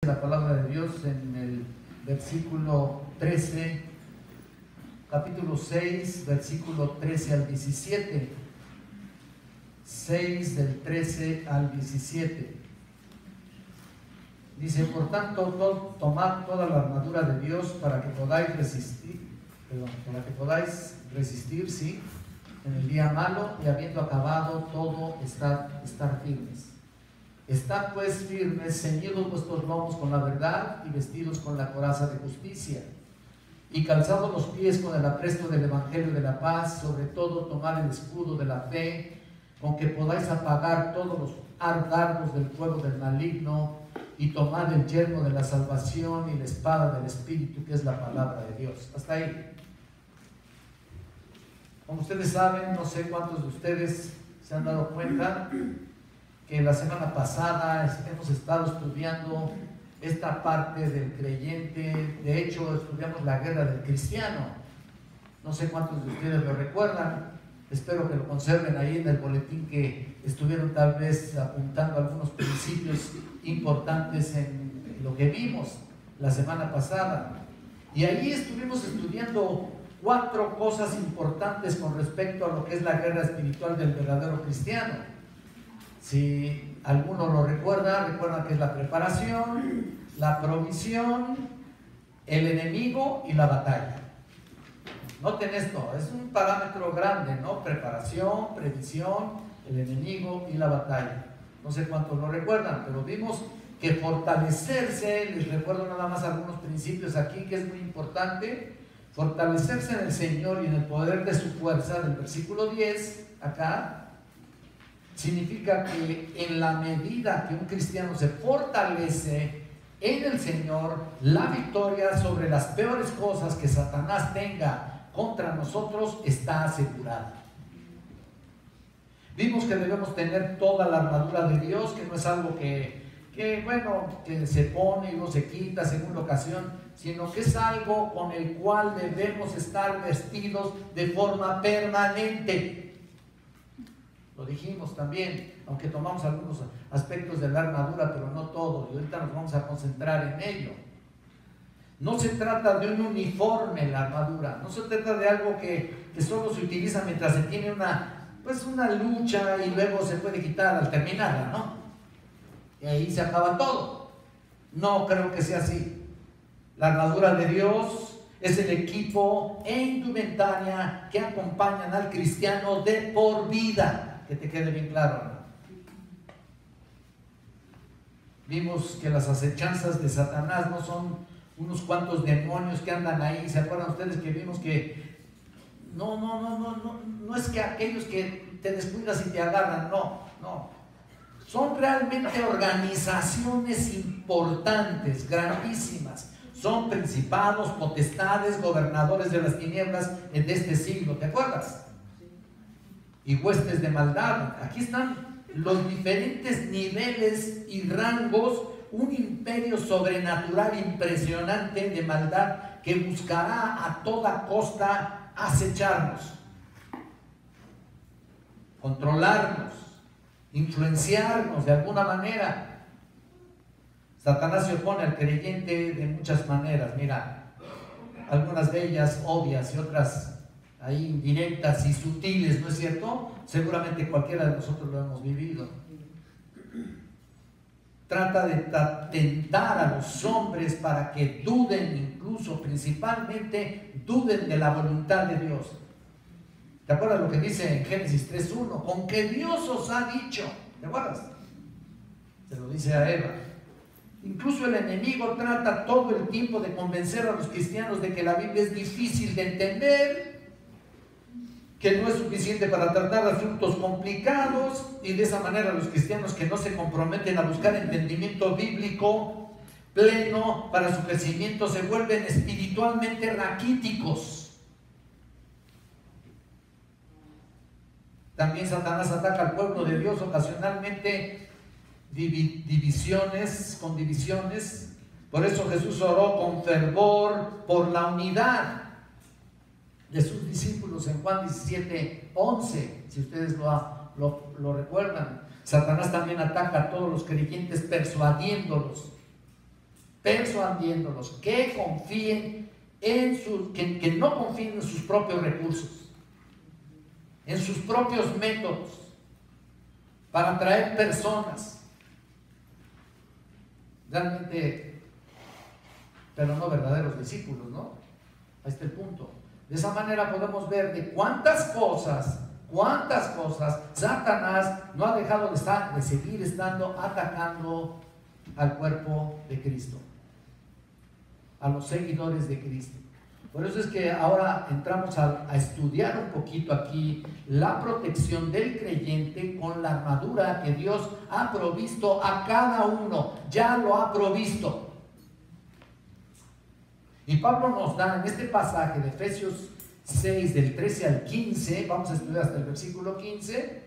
La palabra de Dios en el versículo 13, capítulo 6, versículo 13 al 17. 6 del 13 al 17. Dice: por tanto, tomad toda la armadura de Dios para que podáis resistir, sí, en el día malo, y habiendo acabado todo, estar firmes. Estad pues firmes, ceñidos vuestros lomos con la verdad y vestidos con la coraza de justicia, y calzados los pies con el apresto del evangelio de la paz. Sobre todo tomad el escudo de la fe, con que podáis apagar todos los dardos del fuego del maligno, y tomad el yelmo de la salvación y la espada del Espíritu, que es la palabra de Dios. Hasta ahí. Como ustedes saben, no sé cuántos de ustedes se han dado cuenta que la semana pasada hemos estado estudiando esta parte del creyente. De hecho, estudiamos la guerra del cristiano. No sé cuántos de ustedes lo recuerdan. Espero que lo conserven ahí en el boletín, que estuvieron tal vez apuntando algunos principios importantes en lo que vimos la semana pasada. Y ahí estuvimos estudiando 4 cosas importantes con respecto a lo que es la guerra espiritual del verdadero cristiano. Si alguno lo recuerda que es la preparación, la provisión, el enemigo y la batalla. Noten esto, es un parámetro grande, ¿no? Preparación, previsión, el enemigo y la batalla. No sé cuántos lo recuerdan, pero vimos que fortalecerse, les recuerdo nada más algunos principios aquí que es muy importante. Fortalecerse en el Señor y en el poder de su fuerza, del versículo 10 acá, significa que en la medida que un cristiano se fortalece en el Señor, la victoria sobre las peores cosas que Satanás tenga contra nosotros está asegurada. Vimos que debemos tener toda la armadura de Dios, que no es algo que se pone y no se quita según la ocasión, sino que es algo con el cual debemos estar vestidos de forma permanente. Lo dijimos también, aunque tomamos algunos aspectos de la armadura, pero no todo, y ahorita nos vamos a concentrar en ello. No se trata de un uniforme la armadura, no se trata de algo que solo se utiliza mientras se tiene una lucha y luego se puede quitar al terminarla, ¿no? Y ahí se acaba todo. No creo que sea así. La armadura de Dios es el equipo e indumentaria que acompañan al cristiano de por vida. Que te quede bien claro, ¿no? Vimos que las acechanzas de Satanás no son unos cuantos demonios que andan ahí. ¿Se acuerdan ustedes que vimos que no es que aquellos que te descuidas y te agarran? No. Son realmente organizaciones importantes, grandísimas. Son principados, potestades, gobernadores de las tinieblas de este siglo. ¿Te acuerdas? Y huestes de maldad. Aquí están los diferentes niveles y rangos. Un imperio sobrenatural impresionante de maldad que buscará a toda costa acecharnos, controlarnos, influenciarnos de alguna manera. Satanás se opone al creyente de muchas maneras. Mira, algunas de ellas obvias y otras ahí indirectas y sutiles, ¿no es cierto? Seguramente cualquiera de nosotros lo hemos vivido. Trata de tentar a los hombres para que duden, incluso principalmente duden de la voluntad de Dios. ¿Te acuerdas lo que dice en Génesis 3:1? Con que Dios os ha dicho. ¿Te acuerdas? Se lo dice a Eva. Incluso el enemigo trata todo el tiempo de convencer a los cristianos de que la Biblia es difícil de entender, que no es suficiente para tratar asuntos complicados, y de esa manera los cristianos que no se comprometen a buscar entendimiento bíblico pleno para su crecimiento se vuelven espiritualmente raquíticos. También Satanás ataca al pueblo de Dios ocasionalmente con divisiones. Por eso Jesús oró con fervor por la unidad de sus discípulos en Juan 17:11, si ustedes lo recuerdan. Satanás también ataca a todos los creyentes persuadiéndolos persuadiéndolos que confíen que no confíen en sus propios recursos, en sus propios métodos para atraer personas realmente, pero no verdaderos discípulos, ¿no? Ahí está el punto. De esa manera podemos ver de cuántas cosas Satanás no ha dejado de seguir estando atacando al cuerpo de Cristo, a los seguidores de Cristo. Por eso es que ahora entramos a estudiar un poquito aquí la protección del creyente con la armadura que Dios ha provisto a cada uno, ya lo ha provisto. Y Pablo nos da en este pasaje de Efesios 6, del 13 al 15, vamos a estudiar hasta el versículo 15,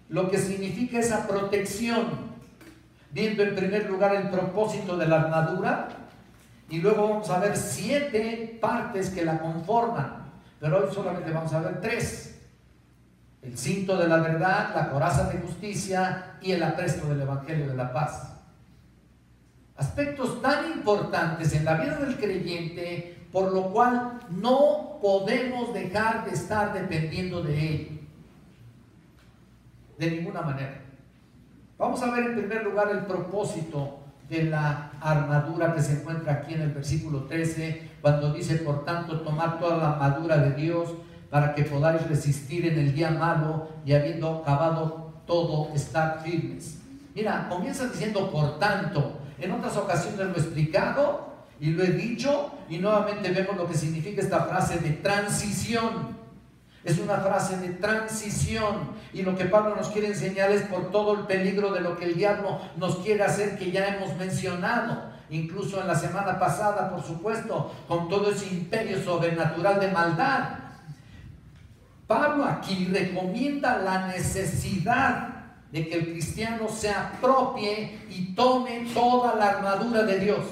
lo que significa esa protección, viendo en primer lugar el propósito de la armadura, y luego vamos a ver 7 partes que la conforman, pero hoy solamente vamos a ver 3: el cinto de la verdad, la coraza de justicia y el apresto del evangelio de la paz. Aspectos tan importantes en la vida del creyente, por lo cual no podemos dejar de estar dependiendo de ello, de ninguna manera. Vamos a ver en primer lugar el propósito de la armadura que se encuentra aquí en el versículo 13, cuando dice: por tanto, tomad toda la armadura de Dios para que podáis resistir en el día malo, y habiendo acabado todo, estar firmes. Mira, comienza diciendo por tanto. En otras ocasiones lo he explicado y lo he dicho, y nuevamente vemos lo que significa esta frase de transición. Es una frase de transición, y lo que Pablo nos quiere enseñar es por todo el peligro de lo que el diablo nos quiere hacer, que ya hemos mencionado, incluso en la semana pasada, por supuesto, con todo ese imperio sobrenatural de maldad. Pablo aquí recomienda la necesidad de que el cristiano se apropie y tome toda la armadura de Dios.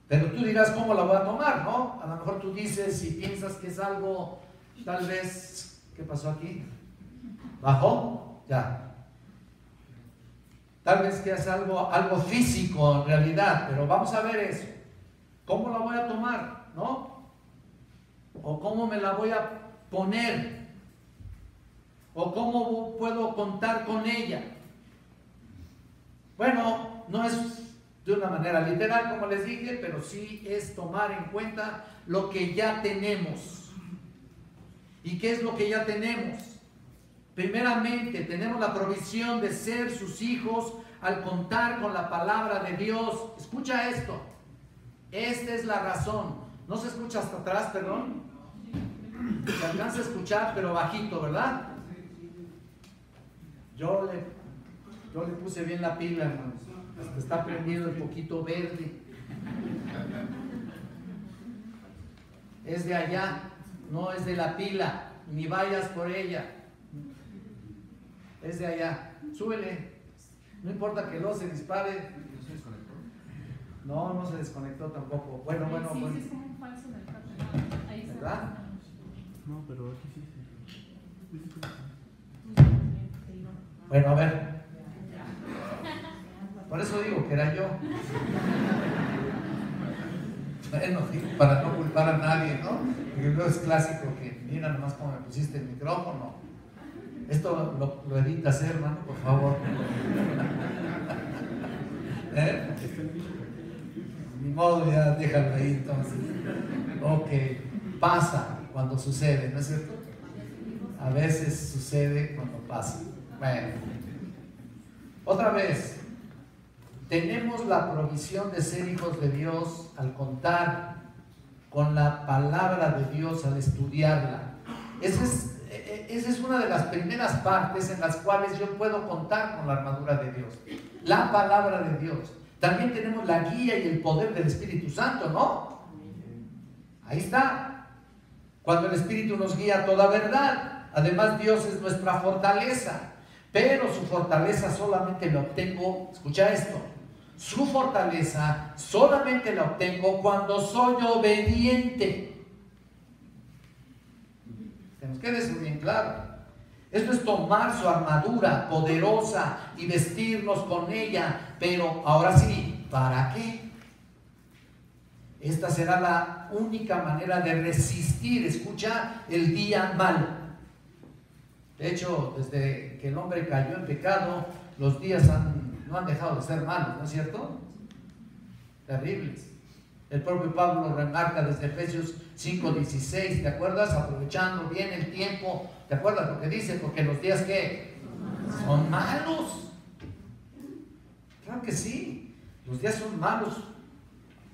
Pero tú dirás: ¿cómo la voy a tomar? ¿No? A lo mejor tú dices y piensas que es algo, tal vez, ¿qué pasó aquí? ¿Bajó? Ya. Tal vez que es algo físico en realidad, pero vamos a ver eso. ¿Cómo la voy a tomar? ¿No? ¿O cómo me la voy a poner? ¿O cómo puedo contar con ella? Bueno, no es de una manera literal, como les dije, pero sí es tomar en cuenta lo que ya tenemos. ¿Y qué es lo que ya tenemos? Primeramente, tenemos la provisión de ser sus hijos al contar con la palabra de Dios. Escucha esto. Esta es la razón. No se escucha hasta atrás, perdón. Se alcanza a escuchar, pero bajito, ¿verdad? Yo le puse bien la pila, hermanos. Hasta está prendido el poquito verde. Es de allá, no es de la pila, ni vayas por ella. Es de allá. Súbele. No importa que no se dispare. ¿No se desconectó? No se desconectó tampoco. Bueno. Sí, es como un falso del carro. Ahí está. ¿Verdad? No, pero aquí sí. Bueno, a ver. Por eso digo que era yo. Bueno, para no culpar a nadie, ¿no? Porque luego es clásico que mira nomás cómo me pusiste el micrófono. Esto lo editas, hermano, por favor. ¿Eh? Ni modo, ya déjalo ahí entonces. Ok, pasa cuando sucede, ¿no es cierto? A veces sucede cuando pasa. Bueno, otra vez, tenemos la provisión de ser hijos de Dios al contar con la palabra de Dios, al estudiarla. Esa es una de las primeras partes en las cuales yo puedo contar con la armadura de Dios, la palabra de Dios. También tenemos la guía y el poder del Espíritu Santo, ¿no? Ahí está. Cuando el Espíritu nos guía a toda verdad. Además, Dios es nuestra fortaleza. Pero su fortaleza solamente la obtengo, escucha esto, su fortaleza solamente la obtengo cuando soy obediente. Que nos quede eso bien claro. Esto es tomar su armadura poderosa y vestirnos con ella. Pero ahora sí, ¿para qué? Esta será la única manera de resistir, escucha, el día malo. De hecho, desde que el hombre cayó en pecado, los días no han dejado de ser malos, ¿no es cierto? Terribles. El propio Pablo lo remarca desde Efesios 5:16, ¿te acuerdas? Aprovechando bien el tiempo, ¿te acuerdas lo que dice? Porque los días que son malos. Claro que sí, los días son malos,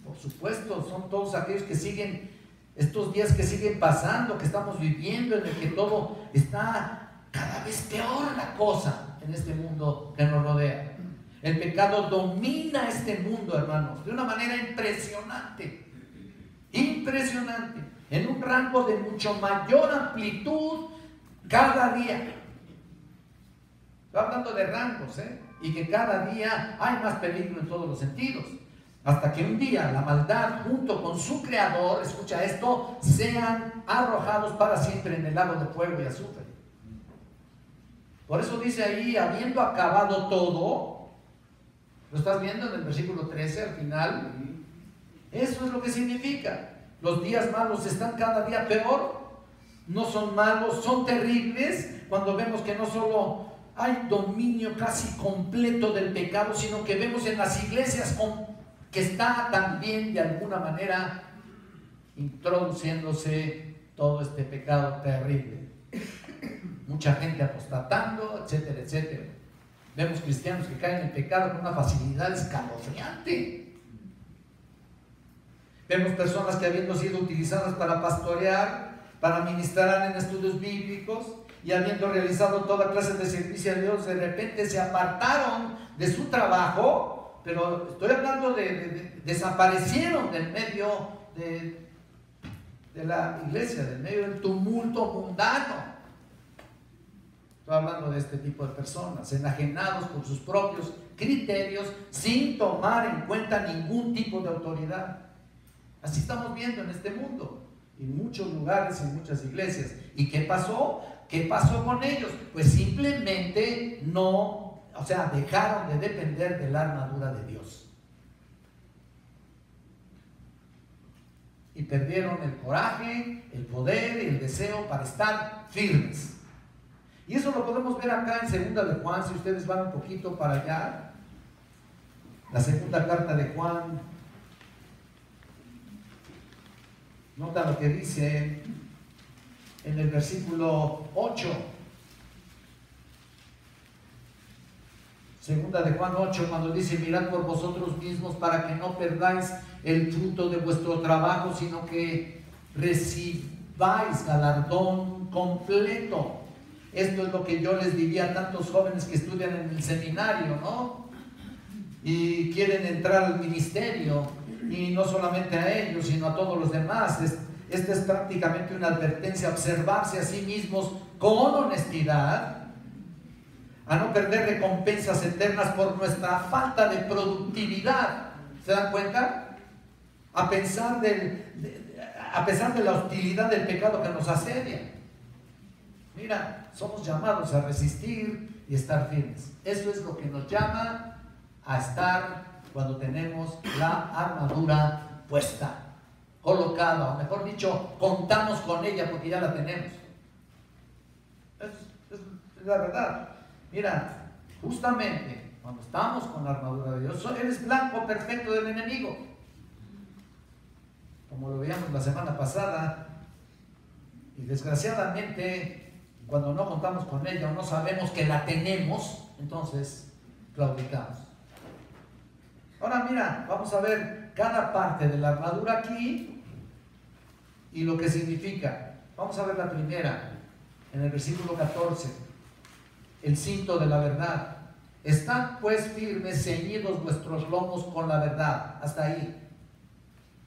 por supuesto, son todos aquellos que siguen, estos días que siguen pasando, que estamos viviendo, en el que todo está cada vez peor la cosa en este mundo que nos rodea. El pecado domina este mundo, hermanos, de una manera impresionante, impresionante, en un rango de mucho mayor amplitud cada día. Estoy hablando de rangos, y que cada día hay más peligro en todos los sentidos, hasta que un día la maldad junto con su creador, escucha esto, sean arrojados para siempre en el lago de fuego y azufre. Por eso dice ahí, habiendo acabado todo, ¿lo estás viendo en el versículo 13 al final? Eso es lo que significa. Los días malos están cada día peor. No son malos, son terribles. Cuando vemos que no solo hay dominio casi completo del pecado, sino que vemos en las iglesias que está también de alguna manera introduciéndose todo este pecado terrible. Mucha gente apostatando, etcétera, etcétera. Vemos cristianos que caen en pecado con una facilidad escalofriante. Vemos personas que, habiendo sido utilizadas para pastorear, para ministrar en estudios bíblicos y habiendo realizado toda clase de servicio a Dios, de repente se apartaron de su trabajo, pero estoy hablando de desaparecieron del medio de la iglesia, del medio del tumulto mundano. Estoy hablando de este tipo de personas, enajenados por sus propios criterios, sin tomar en cuenta ningún tipo de autoridad. Así estamos viendo en este mundo, en muchos lugares, en muchas iglesias. ¿Y qué pasó? ¿Qué pasó con ellos? Pues simplemente dejaron de depender de la armadura de Dios. Y perdieron el coraje, el poder y el deseo para estar firmes. Y eso lo podemos ver acá en 2 de Juan, si ustedes van un poquito para allá. La segunda carta de Juan. Nota lo que dice en el versículo 8. Segunda de Juan 8, cuando dice: mirad por vosotros mismos para que no perdáis el fruto de vuestro trabajo, sino que recibáis galardón completo. Esto es lo que yo les diría a tantos jóvenes que estudian en el seminario, ¿no? Y quieren entrar al ministerio, y no solamente a ellos, sino a todos los demás. Esta es prácticamente una advertencia: observarse a sí mismos con honestidad, a no perder recompensas eternas por nuestra falta de productividad. ¿Se dan cuenta? A pesar de la hostilidad del pecado que nos asedia. Mira, somos llamados a resistir y estar firmes. Eso es lo que nos llama a estar cuando tenemos la armadura puesta, colocada, o mejor dicho, contamos con ella porque ya la tenemos. Es la verdad. Mira, justamente cuando estamos con la armadura de Dios, eres blanco perfecto del enemigo. Como lo veíamos la semana pasada, y desgraciadamente, cuando no contamos con ella o no sabemos que la tenemos, entonces claudicamos. Ahora mira, vamos a ver cada parte de la armadura aquí y lo que significa. Vamos a ver la primera, en el versículo 14, el cinto de la verdad. Estad pues firmes, ceñidos vuestros lomos con la verdad. Hasta ahí.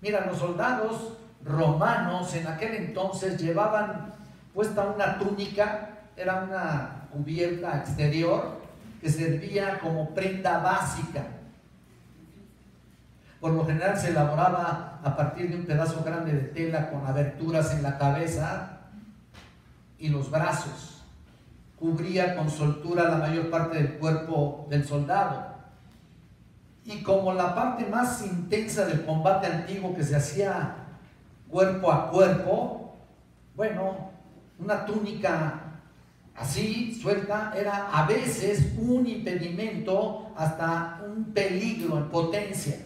Mira, los soldados romanos en aquel entonces llevaban puesta una túnica, era una cubierta exterior que servía como prenda básica. Por lo general se elaboraba a partir de un pedazo grande de tela con aberturas en la cabeza y los brazos. cubría con soltura la mayor parte del cuerpo del soldado. Y como la parte más intensa del combate antiguo que se hacía cuerpo a cuerpo, bueno, una túnica así, suelta, era a veces un impedimento, hasta un peligro en potencia.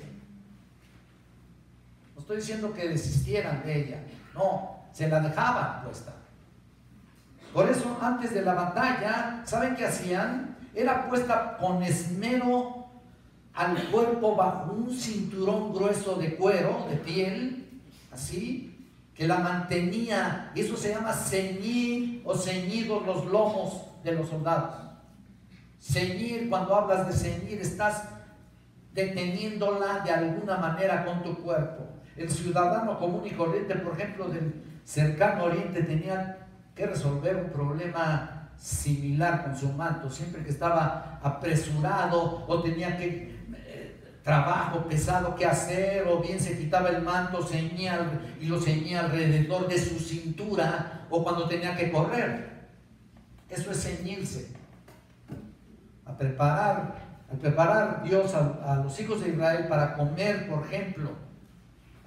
No estoy diciendo que desistieran de ella, no, se la dejaban puesta. Por eso, antes de la batalla, ¿saben qué hacían? Era puesta con esmero al cuerpo bajo un cinturón grueso de cuero, de piel, así, que la mantenía, y eso se llama ceñir o ceñidos los lomos de los soldados. Ceñir, cuando hablas de ceñir, estás deteniéndola de alguna manera con tu cuerpo. El ciudadano común y corriente, por ejemplo, del cercano oriente, tenía que resolver un problema similar con su manto. Siempre que estaba apresurado o tenía que trabajo pesado que hacer, o bien se quitaba el manto, y lo ceñía alrededor de su cintura, o cuando tenía que correr. Eso es ceñirse. Al preparar Dios a los hijos de Israel para comer, por ejemplo,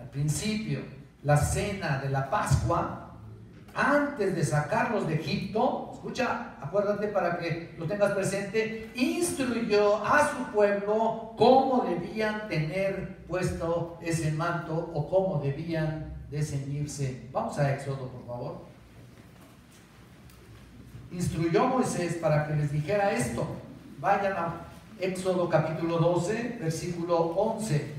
al principio, la cena de la Pascua, antes de sacarlos de Egipto, escucha, acuérdate para que lo tengas presente, instruyó a su pueblo cómo debían tener puesto ese manto o cómo debían de ceñirse. Vamos a Éxodo, por favor. Instruyó a Moisés para que les dijera esto. Vayan a Éxodo capítulo 12, versículo 11.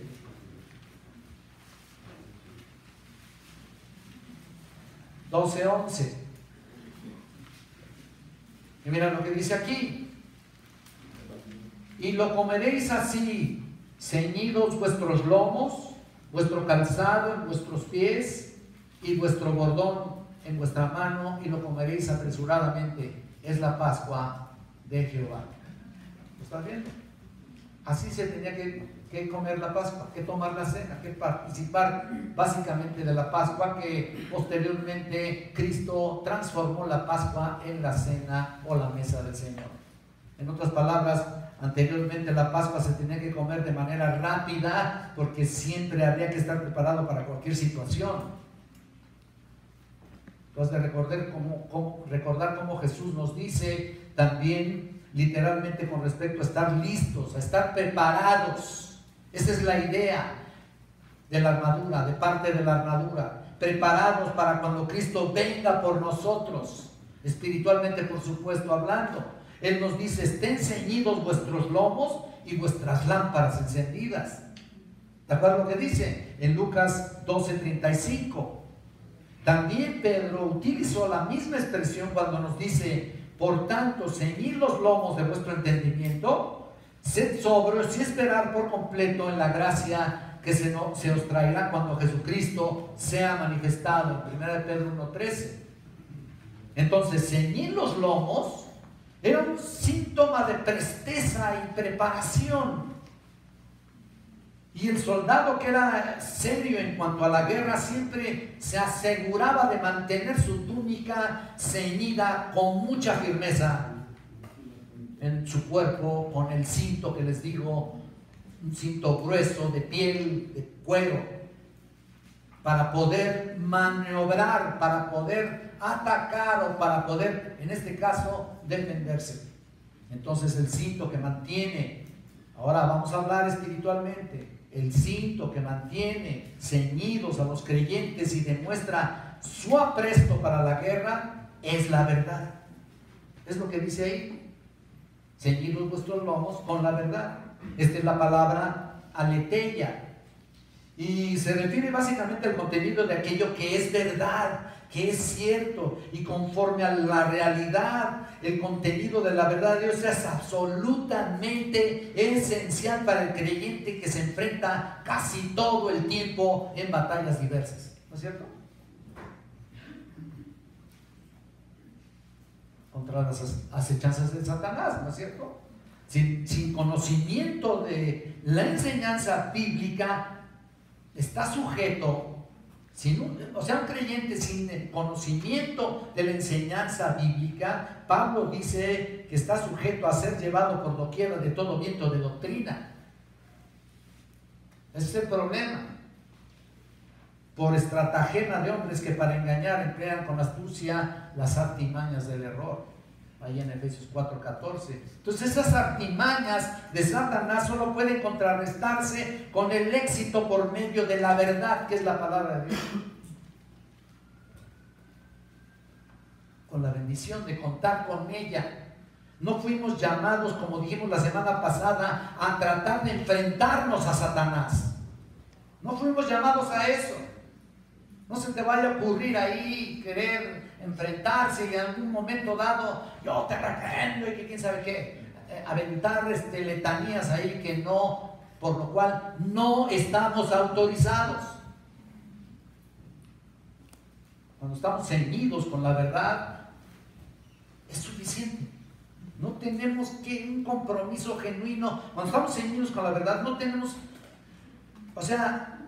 Y mira lo que dice aquí: y lo comeréis así, ceñidos vuestros lomos, vuestro calzado en vuestros pies y vuestro bordón en vuestra mano, y lo comeréis apresuradamente. Es la Pascua de Jehová. ¿Lo estás viendo? Así se tenía que comer la Pascua, que tomar la cena, que participar básicamente de la Pascua, que posteriormente Cristo transformó la Pascua en la cena o la mesa del Señor. En otras palabras, anteriormente la Pascua se tenía que comer de manera rápida, porque siempre había que estar preparado para cualquier situación. Entonces, recordar cómo Jesús nos dice también, literalmente, con respecto a estar listos, a estar preparados. Esa es la idea de la armadura, de parte de la armadura. Preparados para cuando Cristo venga por nosotros, espiritualmente, por supuesto, hablando. Él nos dice: estén ceñidos vuestros lomos y vuestras lámparas encendidas. ¿De acuerdo lo que dice? En Lucas 12:35. También Pedro utilizó la misma expresión cuando nos dice: por tanto, ceñid los lomos de vuestro entendimiento, sed sobrios y esperar por completo en la gracia que se os traerá cuando Jesucristo sea manifestado. En 1 Pedro 1:13. Entonces, ceñir los lomos era un síntoma de presteza y preparación. Y el soldado, que era serio en cuanto a la guerra, siempre se aseguraba de mantener su túnica ceñida con mucha firmeza en su cuerpo, con el cinto que les digo, un cinto grueso de piel, de cuero, para poder maniobrar, para poder atacar o para poder, en este caso, defenderse. Entonces, el cinto que mantiene, ahora vamos a hablar espiritualmente, el cinto que mantiene ceñidos a los creyentes y demuestra su apresto para la guerra, es la verdad. Es lo que dice ahí: ceñidos vuestros lomos con la verdad. Esta es la palabra aletheia, y se refiere básicamente al contenido de aquello que es verdad, que es cierto, y conforme a la realidad. El contenido de la verdad de Dios es absolutamente esencial para el creyente que se enfrenta casi todo el tiempo en batallas diversas, ¿no es cierto? Contra las acechanzas de Satanás, ¿no es cierto? Sin conocimiento de la enseñanza bíblica, está sujeto, O sea, un creyente sin el conocimiento de la enseñanza bíblica, Pablo dice que está sujeto a ser llevado por doquiera de todo viento de doctrina. Ese es el problema. Por estratagema de hombres que para engañar emplean con astucia las artimañas del error. Ahí en Efesios 4:14. Entonces esas artimañas de Satanás solo pueden contrarrestarse con el éxito por medio de la verdad, que es la palabra de Dios. Con la bendición de contar con ella. No fuimos llamados, como dijimos la semana pasada, a tratar de enfrentarnos a Satanás. No fuimos llamados a eso. No se te vaya a ocurrir ahí querer enfrentarse y en algún momento dado, yo te reprendo y que quién sabe qué, aventar letanías ahí que no, por lo cual no estamos autorizados. Cuando estamos ceñidos con la verdad, es suficiente. No tenemos que un compromiso genuino. Cuando estamos ceñidos con la verdad, no tenemos,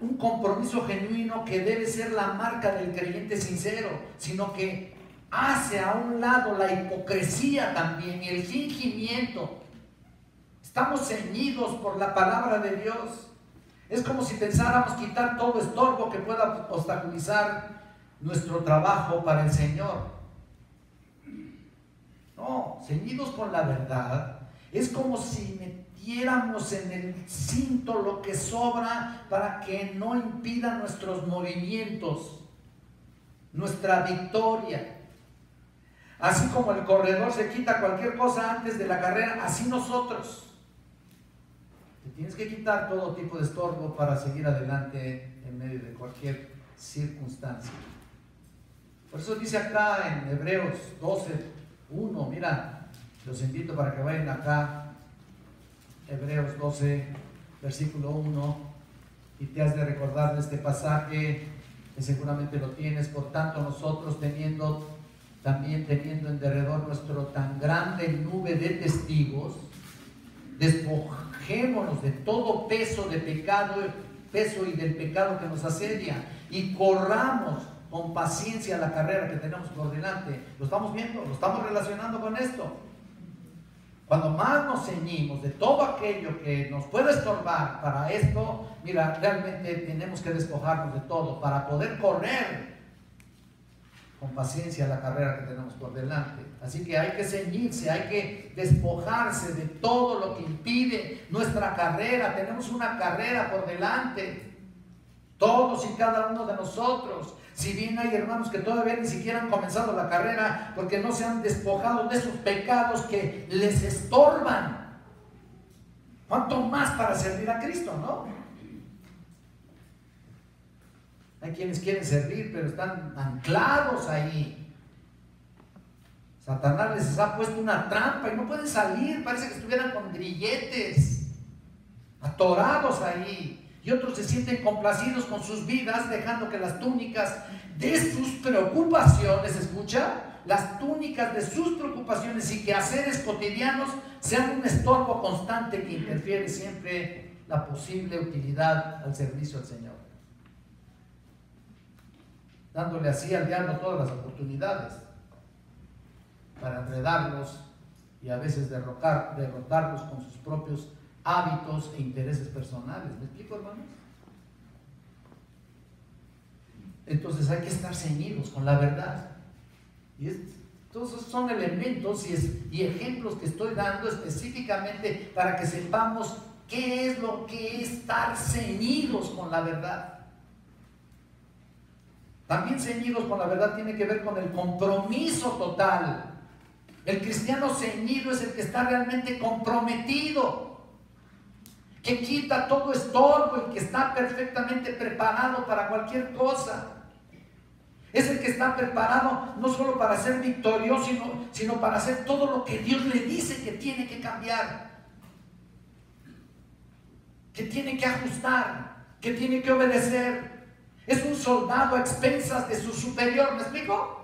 un compromiso genuino que debe ser la marca del creyente sincero, sino que hace a un lado la hipocresía también y el fingimiento. Estamos ceñidos por la palabra de Dios. Es como si pensáramos quitar todo estorbo que pueda obstaculizar nuestro trabajo para el Señor. No, ceñidos con la verdad, es como si metiéramos en el cinto lo que sobra para que no impida nuestros movimientos, nuestra victoria. Así como el corredor se quita cualquier cosa antes de la carrera, así nosotros. Te tienes que quitar todo tipo de estorbo para seguir adelante en medio de cualquier circunstancia. Por eso dice acá en Hebreos 12:1, mira, los invito para que vayan acá, Hebreos 12, versículo 1, y te has de recordar de este pasaje, que seguramente lo tienes. Por tanto, nosotros teniendo en derredor nuestro tan grande nube de testigos, despojémonos de todo peso y del pecado que nos asedia, y corramos con paciencia la carrera que tenemos por delante. ¿Lo estamos viendo? ¿Lo estamos relacionando con esto? Cuando más nos ceñimos de todo aquello que nos puede estorbar para esto, mira, realmente tenemos que despojarnos de todo para poder correr con paciencia la carrera que tenemos por delante. Así que hay que ceñirse, hay que despojarse de todo lo que impide nuestra carrera. Tenemos una carrera por delante, todos y cada uno de nosotros. Si bien hay hermanos que todavía ni siquiera han comenzado la carrera porque no se han despojado de esos pecados que les estorban, ¿cuánto más para servir a Cristo, no? Hay quienes quieren servir pero están anclados ahí. Satanás les ha puesto una trampa y no pueden salir, parece que estuvieran con grilletes, atorados ahí. Y otros se sienten complacidos con sus vidas, dejando que las túnicas de sus preocupaciones, escucha, las túnicas de sus preocupaciones y quehaceres cotidianos sean un estorbo constante que interfiere siempre la posible utilidad al servicio al Señor, dándole así al diablo todas las oportunidades para enredarlos y a veces derrotarlos con sus propios hábitos e intereses personales. ¿Me explico, hermanos? Entonces hay que estar ceñidos con la verdad. Y todos son elementos y ejemplos que estoy dando específicamente para que sepamos qué es lo que es estar ceñidos con la verdad. También ceñidos con la verdad tiene que ver con el compromiso total. El cristiano ceñido es el que está realmente comprometido, que quita todo estorbo y que está perfectamente preparado para cualquier cosa. Es el que está preparado no solo para ser victorioso, sino para hacer todo lo que Dios le dice que tiene que cambiar, que tiene que ajustar, que tiene que obedecer. Es un soldado a expensas de su superior. ¿Me explico?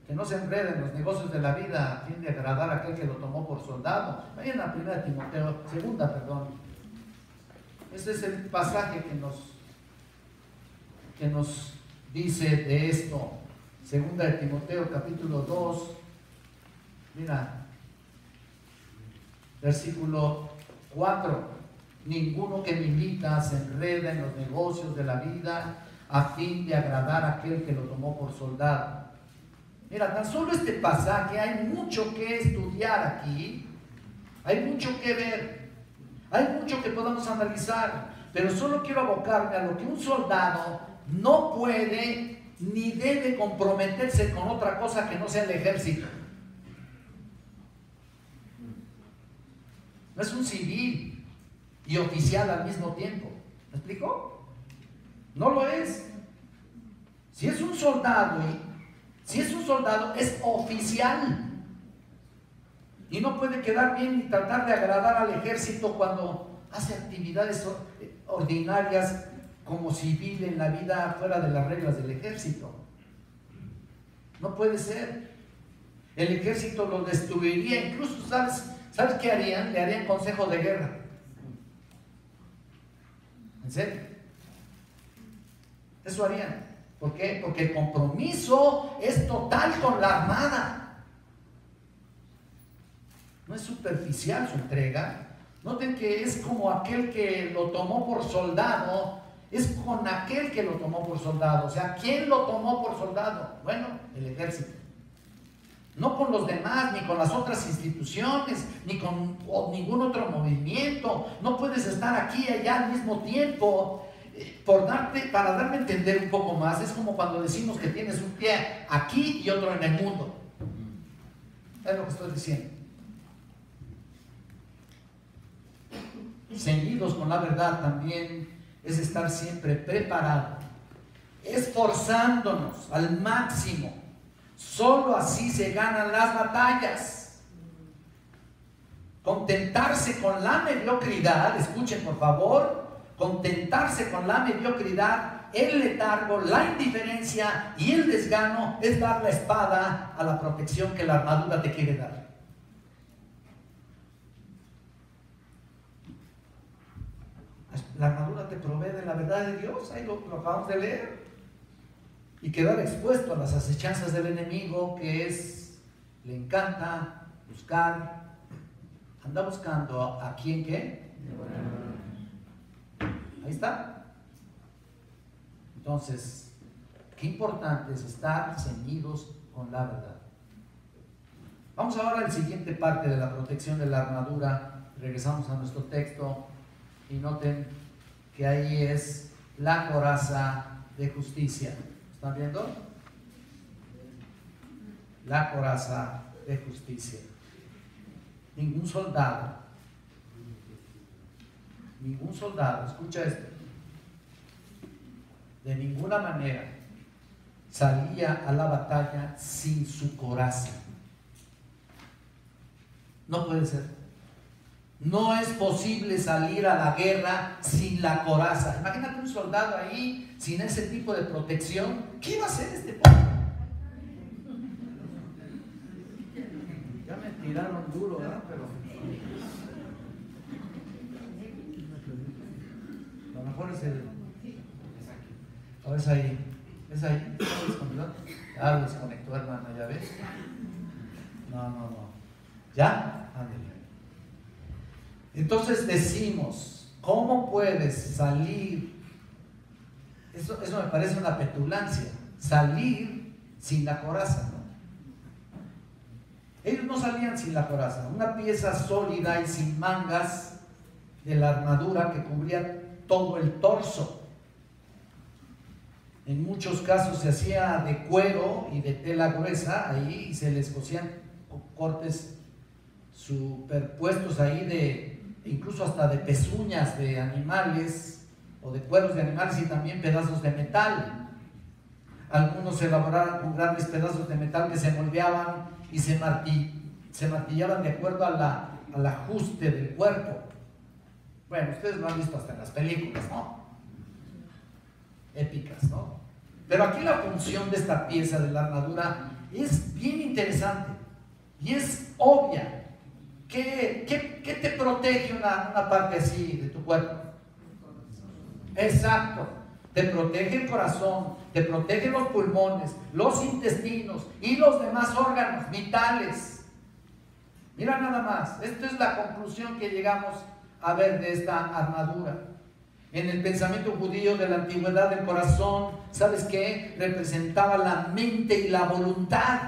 Que no se enrede en los negocios de la vida, tiende a agradar a aquel que lo tomó por soldado. Vayan a 2 Timoteo, Ese es el pasaje que nos dice de esto. Segunda de Timoteo, capítulo 2. Mira, versículo 4. Ninguno que milita se enreda en los negocios de la vida a fin de agradar a aquel que lo tomó por soldado. Mira, tan solo este pasaje, hay mucho que estudiar aquí, hay mucho que ver, hay mucho que podamos analizar, pero solo quiero abocarme a lo que un soldado no puede ni debe comprometerse con otra cosa que no sea el ejército. No es un civil y oficial al mismo tiempo. ¿Me explico? No lo es. Si es un soldado, es oficial. Y no puede quedar bien ni tratar de agradar al ejército cuando hace actividades ordinarias como civil en la vida fuera de las reglas del ejército. No puede ser. El ejército lo destruiría. Incluso, ¿sabes qué harían? Le harían consejo de guerra. ¿En serio? Eso harían. ¿Por qué? Porque el compromiso es total con la armada. No es superficial su entrega. Noten que es como aquel que lo tomó por soldado. Es con aquel que lo tomó por soldado. O sea, ¿quién lo tomó por soldado? Bueno, el ejército. No con los demás, ni con las otras instituciones, ni con ningún otro movimiento. No puedes estar aquí y allá al mismo tiempo. Para darme a entender un poco más, es como cuando decimos que tienes un pie aquí y otro en el mundo. Es lo que estoy diciendo. Ceñidos con la verdad también es estar siempre preparado, esforzándonos al máximo. Solo así se ganan las batallas. Contentarse con la mediocridad, escuchen por favor, contentarse con la mediocridad, el letargo, la indiferencia y el desgano es dar la espada a la protección que la armadura te quiere dar. La armadura te provee de la verdad de Dios, ahí lo acabamos de leer. Y quedar expuesto a las acechanzas del enemigo, que le encanta buscar, anda buscando a quién qué. Ahí está. Entonces, qué importante es estar ceñidos con la verdad. Vamos ahora a la siguiente parte de la protección de la armadura. Regresamos a nuestro texto y noten que ahí es la coraza de justicia. ¿Están viendo? La coraza de justicia. Ningún soldado, escucha esto, de ninguna manera salía a la batalla sin su coraza. No puede ser. No es posible salir a la guerra sin la coraza. Imagínate un soldado ahí sin ese tipo de protección. ¿Qué iba a hacer este pobre? Ya me tiraron duro, ¿verdad? Pero a lo mejor es el... O es ahí. ¿Es ahí? ¿Lo desconectó? Ah, lo desconectó, hermano, ¿ya ves? No. ¿Ya? Ándale. Entonces decimos, ¿cómo puedes salir? Eso me parece una petulancia, salir sin la coraza, ¿no? Ellos no salían sin la coraza, una pieza sólida y sin mangas de la armadura que cubría todo el torso. En muchos casos se hacía de cuero y de tela gruesa ahí y se les cosían cortes superpuestos ahí incluso hasta de pezuñas de animales o de cueros de animales y también pedazos de metal. Algunos se elaboraban con grandes pedazos de metal que se moldeaban y se martillaban de acuerdo al ajuste del cuerpo. Bueno, ustedes lo han visto hasta en las películas, ¿no? Épicas, ¿no? Pero aquí la función de esta pieza de la armadura es bien interesante y es obvia. ¿Qué te protege una parte así de tu cuerpo? Exacto. Te protege el corazón, te protege los pulmones, los intestinos y los demás órganos vitales. Mira nada más, esta es la conclusión que llegamos a ver de esta armadura. En el pensamiento judío de la antigüedad, el corazón, ¿sabes qué? Representaba la mente y la voluntad.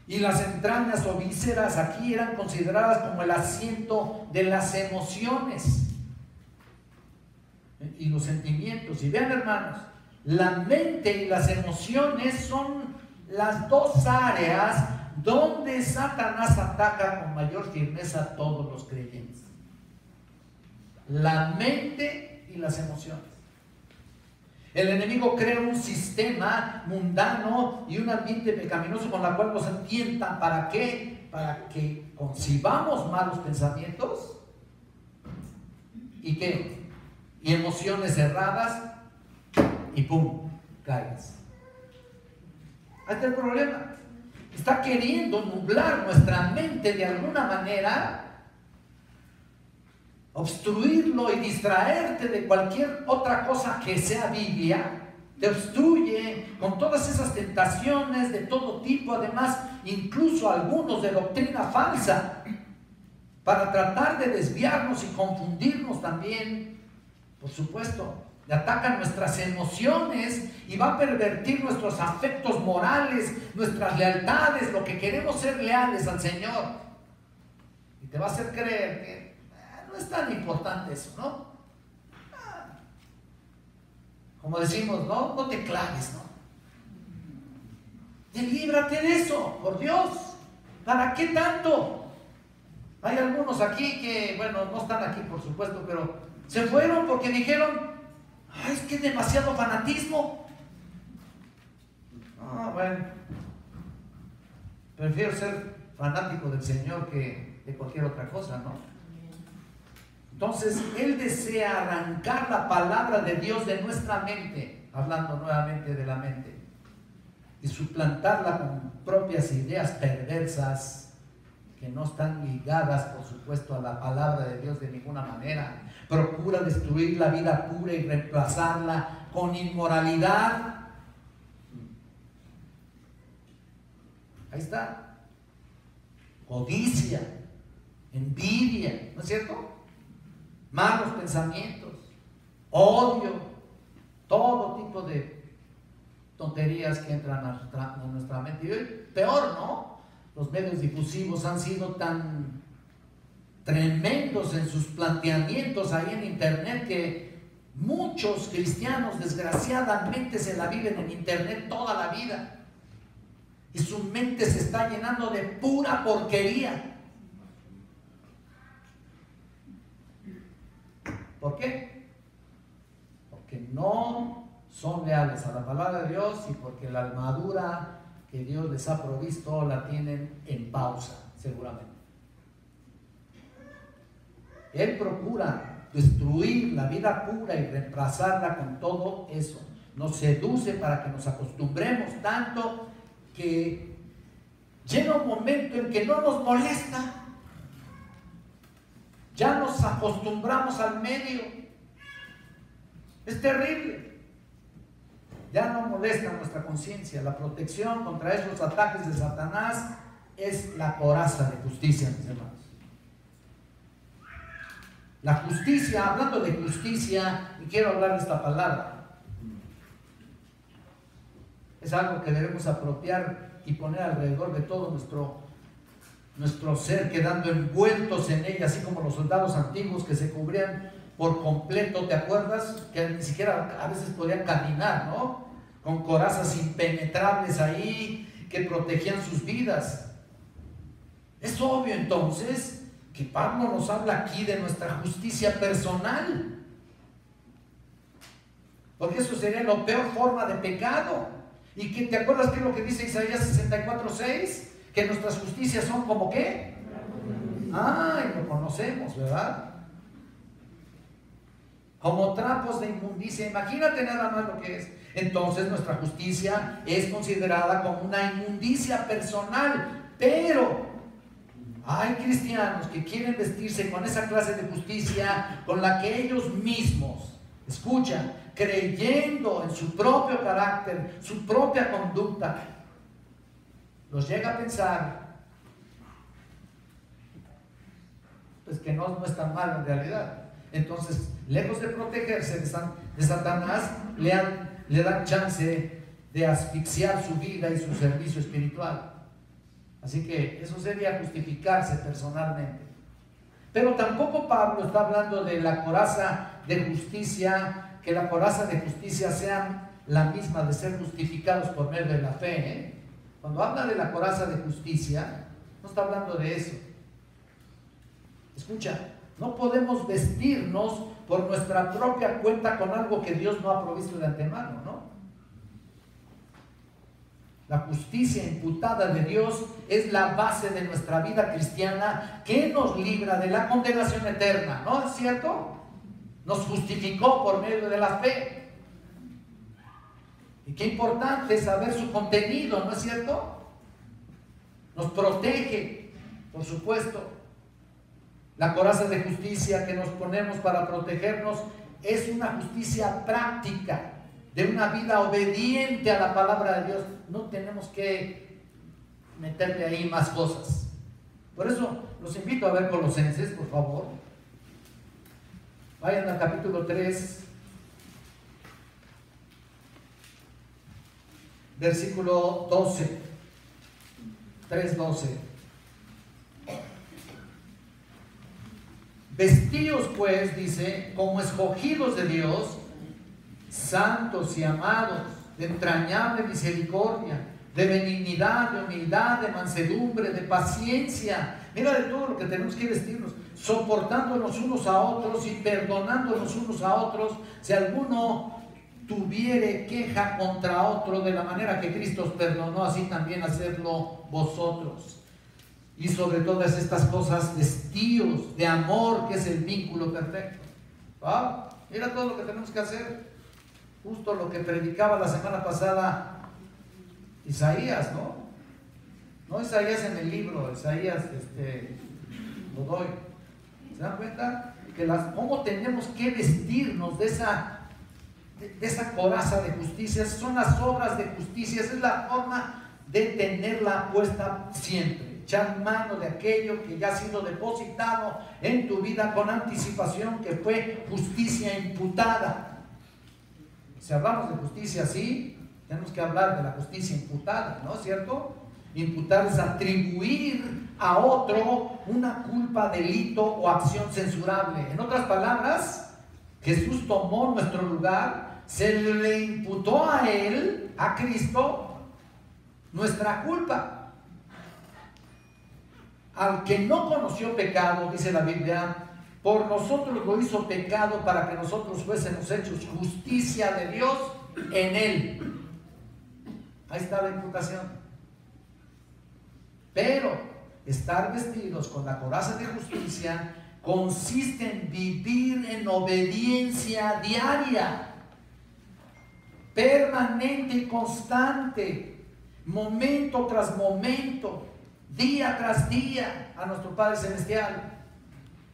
Y las entrañas o vísceras aquí eran consideradas como el asiento de las emociones y los sentimientos. Y vean, hermanos, la mente y las emociones son las dos áreas donde Satanás ataca con mayor firmeza a todos los creyentes. La mente y las emociones. El enemigo crea un sistema mundano y un ambiente pecaminoso con la cual nos tienta. ¿Para qué? Para que concibamos malos pensamientos y ¿qué? Y emociones erradas y ¡pum! Caes. Ahí está el problema. Está queriendo nublar nuestra mente de alguna manera, obstruirlo y distraerte de cualquier otra cosa que sea Biblia. Te obstruye con todas esas tentaciones de todo tipo, además incluso algunos de doctrina falsa, para tratar de desviarnos y confundirnos también. Por supuesto, le atacan nuestras emociones y va a pervertir nuestros afectos morales, nuestras lealtades, lo que queremos ser leales al Señor. Y te va a hacer creer que no es tan importante eso, ¿no? Como decimos, no te claves, ¿no? Líbrate de eso, por Dios. ¿Para qué tanto? Hay algunos aquí que, bueno, no están aquí por supuesto, pero se fueron porque dijeron, ay, es que es demasiado fanatismo. Bueno, prefiero ser fanático del Señor que de cualquier otra cosa, ¿no? Entonces, Él desea arrancar la palabra de Dios de nuestra mente, hablando nuevamente de la mente, y suplantarla con propias ideas perversas que no están ligadas, por supuesto, a la palabra de Dios de ninguna manera. Procura destruir la vida pura y reemplazarla con inmoralidad. Ahí está. Codicia, envidia, ¿no es cierto? Malos pensamientos, odio, todo tipo de tonterías que entran a nuestra mente. Y hoy, peor, ¿no? Los medios difusivos han sido tan tremendos en sus planteamientos ahí en internet que muchos cristianos desgraciadamente se la viven en internet toda la vida y su mente se está llenando de pura porquería. ¿Por qué? Porque no son leales a la palabra de Dios y porque la armadura que Dios les ha provisto la tienen en pausa, seguramente. Él procura destruir la vida pura y reemplazarla con todo eso. Nos seduce para que nos acostumbremos tanto que llega un momento en que no nos molesta. Ya nos acostumbramos al medio. Es terrible. Ya no molesta nuestra conciencia. La protección contra esos ataques de Satanás es la coraza de justicia, mis hermanos. La justicia, hablando de justicia, y quiero hablar de esta palabra, es algo que debemos apropiar y poner alrededor de todo nuestro ser, quedando envueltos en ella, así como los soldados antiguos que se cubrían por completo. ¿Te acuerdas? Que ni siquiera a veces podían caminar, ¿no? Con corazas impenetrables ahí que protegían sus vidas. Es obvio entonces que Pablo nos habla aquí de nuestra justicia personal, porque eso sería la peor forma de pecado. ¿Y que te acuerdas qué es lo que dice Isaías 64:6? Que nuestras justicias son como ¿qué? Y lo conocemos, ¿verdad? Como trapos de inmundicia. Imagínate nada más lo que es. Entonces nuestra justicia es considerada como una inmundicia personal, pero Hay cristianos que quieren vestirse con esa clase de justicia con la que ellos mismos, escucha, creyendo en su propio carácter, su propia conducta, los llega a pensar pues que no es tan malo en realidad. Entonces, lejos de protegerse de Satanás, le dan chance de asfixiar su vida y su servicio espiritual. Así que eso sería justificarse personalmente. Pero tampoco Pablo está hablando de la coraza de justicia, que la coraza de justicia sea la misma de ser justificados por medio de la fe, ¿eh? Cuando habla de la coraza de justicia, no está hablando de eso. Escucha, no podemos vestirnos por nuestra propia cuenta con algo que Dios no ha provisto de antemano, ¿no? La justicia imputada de Dios es la base de nuestra vida cristiana que nos libra de la condenación eterna, ¿no es cierto? Nos justificó por medio de la fe. Y qué importante es saber su contenido, ¿no es cierto? Nos protege, por supuesto. La coraza de justicia que nos ponemos para protegernos es una justicia práctica, de una vida obediente a la palabra de Dios. No tenemos que meterle ahí más cosas. Por eso los invito a ver Colosenses, por favor. Vayan al capítulo 3, versículo 12. 3:12. Vestíos pues, dice, como escogidos de Dios, santos y amados, de entrañable misericordia, de benignidad, de humildad, de mansedumbre, de paciencia. Mira de todo lo que tenemos que vestirnos, soportándonos unos a otros y perdonándonos unos a otros, si alguno tuviere queja contra otro, de la manera que Cristo os perdonó, así también hacerlo vosotros. Y sobre todas estas cosas, vestíos de amor, que es el vínculo perfecto. ¿Ah? Mira todo lo que tenemos que hacer. Justo lo que predicaba la semana pasada Isaías, ¿no? No Isaías en el libro, Isaías lo doy. ¿Se dan cuenta? Cómo tenemos que vestirnos de esa coraza de justicia. Son las obras de justicia, esa es la forma de tenerla puesta siempre. Echar mano de aquello que ya ha sido depositado en tu vida con anticipación, que fue justicia imputada. Si hablamos de justicia así, tenemos que hablar de la justicia imputada, ¿no es cierto? Imputar es atribuir a otro una culpa, delito o acción censurable. En otras palabras, Jesús tomó nuestro lugar, se le imputó a Él, a Cristo, nuestra culpa. Al que no conoció pecado, dice la Biblia, por nosotros lo hizo pecado para que nosotros fuésemos hechos justicia de Dios en Él. Ahí está la imputación. Pero estar vestidos con la coraza de justicia consiste en vivir en obediencia diaria, permanente y constante, momento tras momento, día tras día, a nuestro Padre Celestial.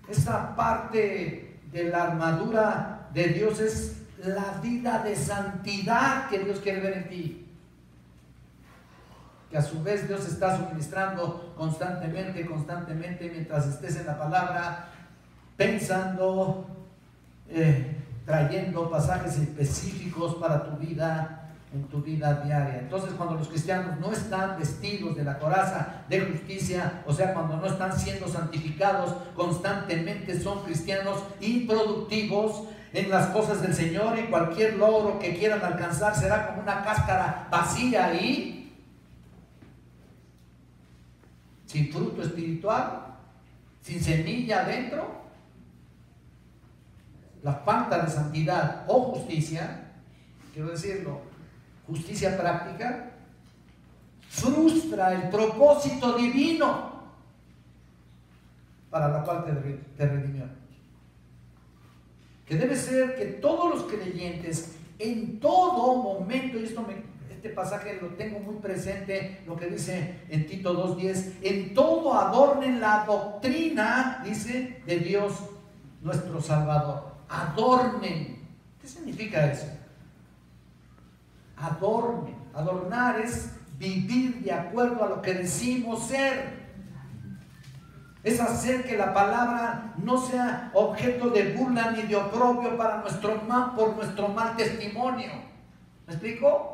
Esta parte de la armadura de Dios es la vida de santidad que Dios quiere ver en ti, que a su vez Dios está suministrando constantemente mientras estés en la palabra, pensando, trayendo pasajes específicos para tu vida, en tu vida diaria. Entonces, cuando los cristianos no están vestidos de la coraza de justicia, o sea, cuando no están siendo santificados constantemente, son cristianos improductivos en las cosas del Señor, y cualquier logro que quieran alcanzar será como una cáscara vacía y sin fruto espiritual, sin semilla adentro. La falta de santidad o justicia, quiero decirlo, justicia práctica, frustra el propósito divino para la cual te redimió. Que debe ser que todos los creyentes en todo momento, y esto este pasaje lo tengo muy presente, lo que dice en Tito 2:10, en todo adornen la doctrina, dice, de Dios nuestro Salvador. Adornen. ¿Qué significa eso? Adornen. Adornar es vivir de acuerdo a lo que decimos ser. Es hacer que la palabra no sea objeto de burla ni de oprobio para por nuestro mal testimonio. ¿Me explico?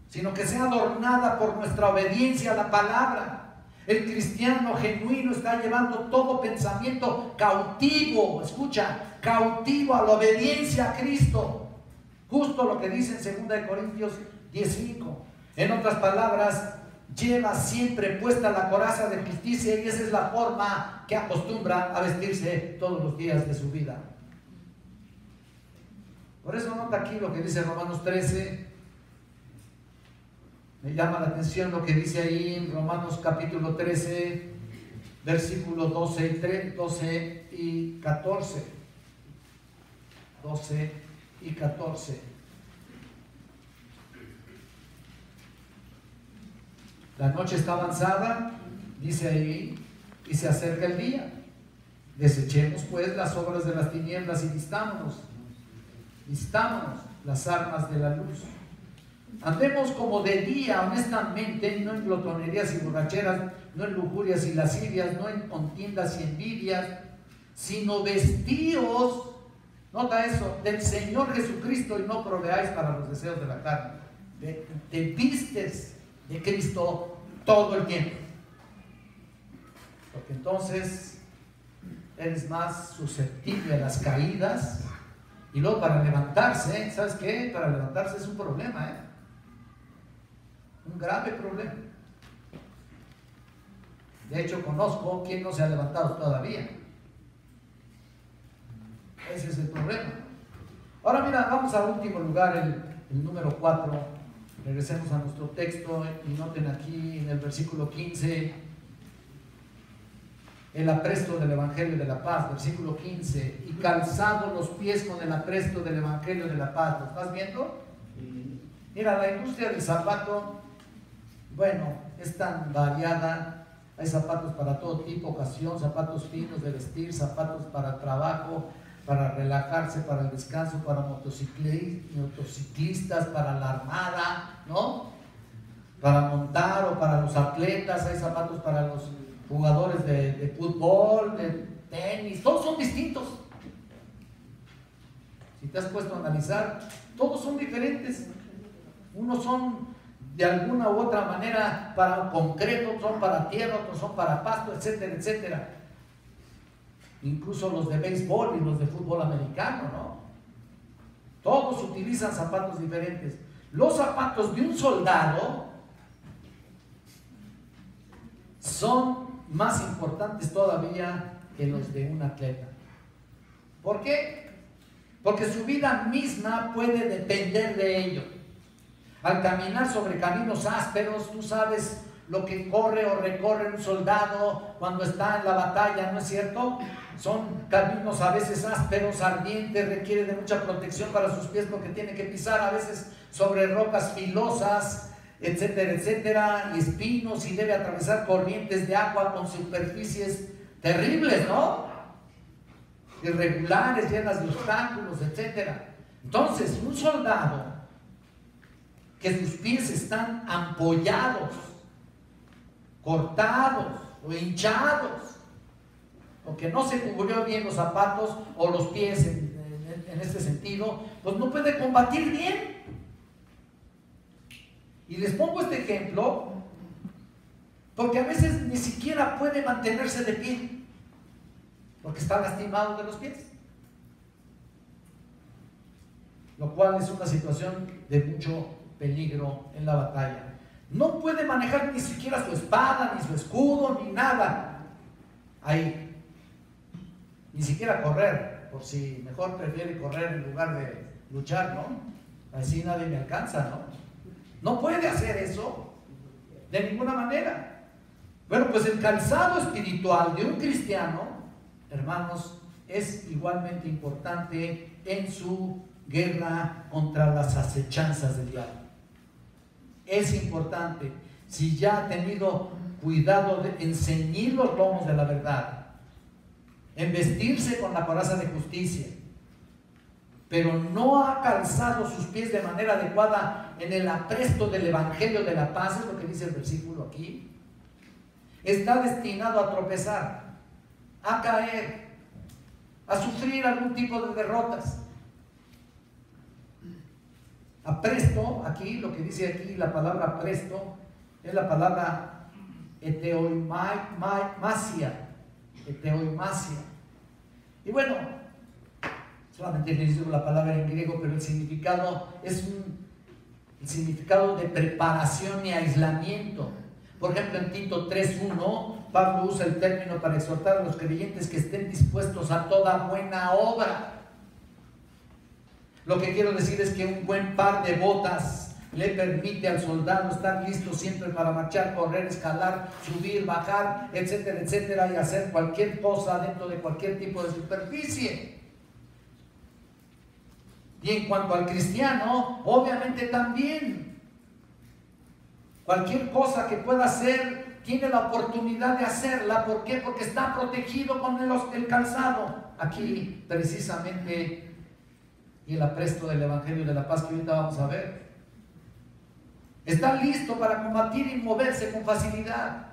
Sino que sea adornada por nuestra obediencia a la palabra. El cristiano genuino está llevando todo pensamiento cautivo, escucha, cautivo a la obediencia a Cristo. Justo lo que dice en 2 Corintios 10:5. En otras palabras, lleva siempre puesta la coraza de justicia y esa es la forma que acostumbra a vestirse todos los días de su vida. Por eso nota aquí lo que dice Romanos 13. Me llama la atención lo que dice ahí en Romanos capítulo 13, versículos 12 y 14. 12 y 14. La noche está avanzada, dice ahí, y se acerca el día. Desechemos pues las obras de las tinieblas y vistámonos las armas de la luz. Andemos como de día honestamente, no en glotonerías y borracheras, no en lujurias y lascivias, no en contiendas y envidias, sino vestíos, nota eso, del Señor Jesucristo y no proveáis para los deseos de la carne. Te vistes de Cristo todo el tiempo, porque entonces eres más susceptible a las caídas. Y luego para levantarse, ¿sabes qué? Para levantarse es un problema, un grave problema. De hecho conozco quien no se ha levantado todavía. Ese es el problema. Ahora mira, vamos al último lugar, el número 4. Regresemos a nuestro texto y noten aquí en el versículo 15 el apresto del Evangelio de la paz, versículo 15, y calzados los pies con el apresto del Evangelio de la paz. ¿Lo estás viendo? Mira, la industria del zapato, bueno, es tan variada. Hay zapatos para todo tipo, ocasión, zapatos finos de vestir, zapatos para trabajo, para relajarse, para el descanso, para motociclistas, para la armada, ¿no? Para montar o para los atletas. Hay zapatos para los jugadores de fútbol, de tenis, todos son distintos. Si te has puesto a analizar, todos son diferentes. Unos son de alguna u otra manera para concreto, otros son para tierra, otros son para pasto, etcétera, etcétera. Incluso los de béisbol y los de fútbol americano, ¿no? Todos utilizan zapatos diferentes. Los zapatos de un soldado son más importantes todavía que los de un atleta. ¿Por qué? Porque su vida misma puede depender de ello. Al caminar sobre caminos ásperos, tú sabes lo que corre o recorre un soldado cuando está en la batalla, ¿no es cierto? Son caminos a veces ásperos, ardientes, requiere de mucha protección para sus pies porque tiene que pisar a veces sobre rocas filosas, etcétera, etcétera, y espinos, y debe atravesar corrientes de agua con superficies terribles, ¿no? Irregulares, llenas de obstáculos, etcétera. Entonces, un soldado que sus pies están ampollados, cortados o hinchados, o que no se cubrió bien los zapatos o los pies en este sentido, pues no puede combatir bien. Y les pongo este ejemplo porque a veces ni siquiera puede mantenerse de pie porque está lastimado de los pies, lo cual es una situación de mucho peligro en la batalla. No puede manejar ni siquiera su espada, ni su escudo, ni nada ahí, ni siquiera correr, por si mejor prefiere correr en lugar de luchar, ¿no? Así nadie me alcanza, ¿no? No puede hacer eso de ninguna manera. Bueno, pues el calzado espiritual de un cristiano, hermanos, es igualmente importante en su guerra contra las acechanzas del diablo. Es importante, si ya ha tenido cuidado en ceñir los lomos de la verdad, en vestirse con la coraza de justicia, pero no ha calzado sus pies de manera adecuada en el apresto del evangelio de la paz, es lo que dice el versículo aquí, está destinado a tropezar, a caer, a sufrir algún tipo de derrotas. Apresto, aquí, lo que dice aquí, la palabra apresto, es la palabra eteoimasia. Y bueno, solamente le digo la palabra en griego, pero el significado es el significado de preparación y aislamiento. Por ejemplo, en Tito 3:1, Pablo usa el término para exhortar a los creyentes que estén dispuestos a toda buena obra. Lo que quiero decir es que un buen par de botas le permite al soldado estar listo siempre para marchar, correr, escalar, subir, bajar, etcétera, etcétera, y hacer cualquier cosa dentro de cualquier tipo de superficie. Y en cuanto al cristiano, obviamente también. Cualquier cosa que pueda hacer, tiene la oportunidad de hacerla. ¿Por qué? Porque está protegido con el calzado. Aquí, precisamente, y el apresto del Evangelio de la Paz que ahorita vamos a ver. Está listo para combatir y moverse con facilidad.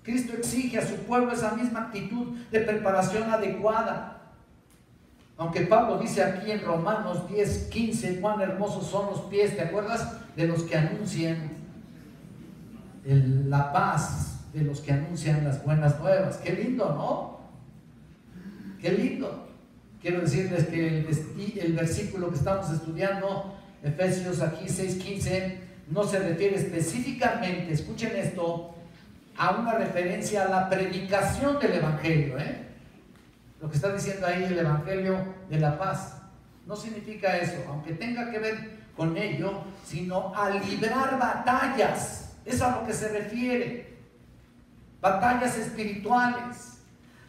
Cristo exige a su pueblo esa misma actitud de preparación adecuada. Aunque Pablo dice aquí en Romanos 10:15, cuán hermosos son los pies, ¿te acuerdas? De los que anuncian la paz, de los que anuncian las buenas nuevas. Qué lindo, ¿no? Qué lindo. Quiero decirles que el versículo que estamos estudiando, Efesios aquí 6:15, no se refiere específicamente, escuchen esto, a una referencia a la predicación del Evangelio, Lo que está diciendo ahí el Evangelio de la paz no significa eso, aunque tenga que ver con ello, sino a librar batallas. Es a lo que se refiere, batallas espirituales.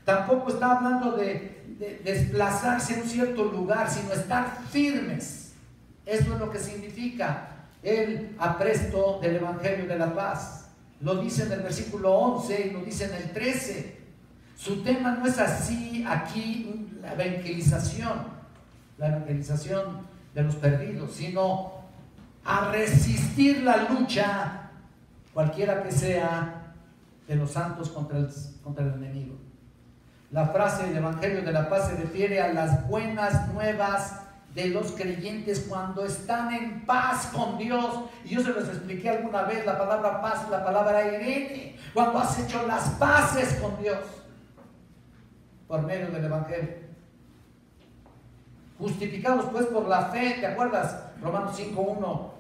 Tampoco está hablando de desplazarse a un cierto lugar, sino estar firmes. Eso es lo que significa el apresto del Evangelio de la paz. Lo dice en el versículo 11 y lo dice en el 13. Su tema no es así aquí la evangelización de los perdidos, sino a resistir la lucha, cualquiera que sea, de los santos contra el enemigo. La frase del Evangelio de la Paz se refiere a las buenas nuevas de los creyentes cuando están en paz con Dios. Y yo se los expliqué alguna vez, la palabra paz, la palabra irene, cuando has hecho las paces con Dios por medio del Evangelio. Justificados pues por la fe, ¿te acuerdas? Romanos 5:1,